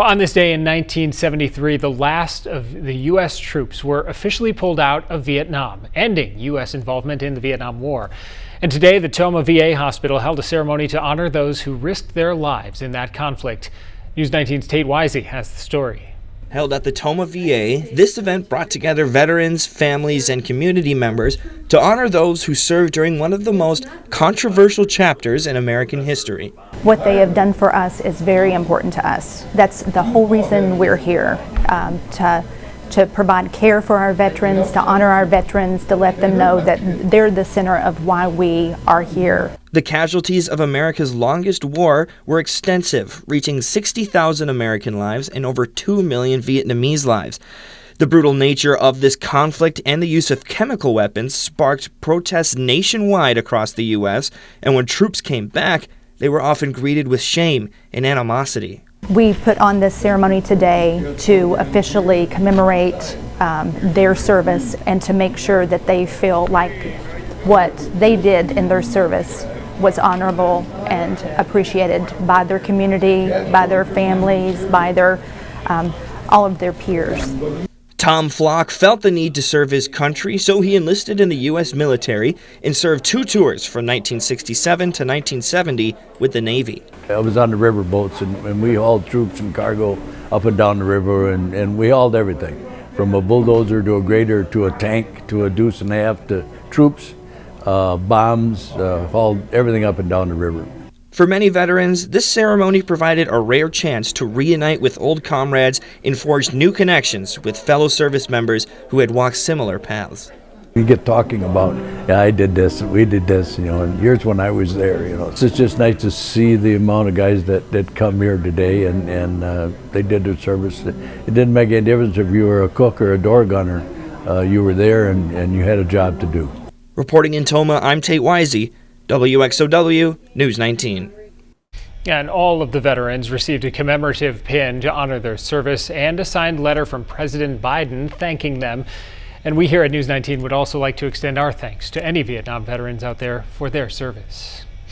On this day in 1973, the last of the U.S. troops were officially pulled out of Vietnam, ending U.S. involvement in the Vietnam War. And today, the Tomah VA Hospital held a ceremony to honor those who risked their lives in that conflict. News 19's Tate Wisey has the story. Held at the Tomah VA, this event brought together veterans, families, and community members to honor those who served during one of the most controversial chapters in American history. What they have done for us is very important to us. That's the whole reason we're here, to provide care for our veterans, to honor our veterans, to let them know that they're the center of why we are here. The casualties of America's longest war were extensive, reaching 60,000 American lives and over 2 million Vietnamese lives. The brutal nature of this conflict and the use of chemical weapons sparked protests nationwide across the U.S., and when troops came back, they were often greeted with shame and animosity. We put on this ceremony today to officially commemorate their service and to make sure that they feel like what they did in their service was honorable and appreciated by their community, by their families, by their all of their peers. Tom Flock felt the need to serve his country, so he enlisted in the U.S. military and served 2 tours from 1967 to 1970 with the Navy. I was on the river boats, and we hauled troops and cargo up and down the river, and we hauled everything, from a bulldozer to a grader to a tank to a deuce and a half to troops, bombs, hauled everything up and down the river. For many veterans, this ceremony provided a rare chance to reunite with old comrades and forge new connections with fellow service members who had walked similar paths. You get talking about, yeah, I did this, and we did this, and here's when I was there, It's just nice to see the amount of guys that come here today, and they did their service. It didn't make any difference if you were a cook or a door gunner. You were there, and you had a job to do. Reporting in Tomah, I'm Tate Wisey, WXOW News 19. And all of the veterans received a commemorative pin to honor their service and a signed letter from President Biden thanking them. And we here at News 19 would also like to extend our thanks to any Vietnam veterans out there for their service.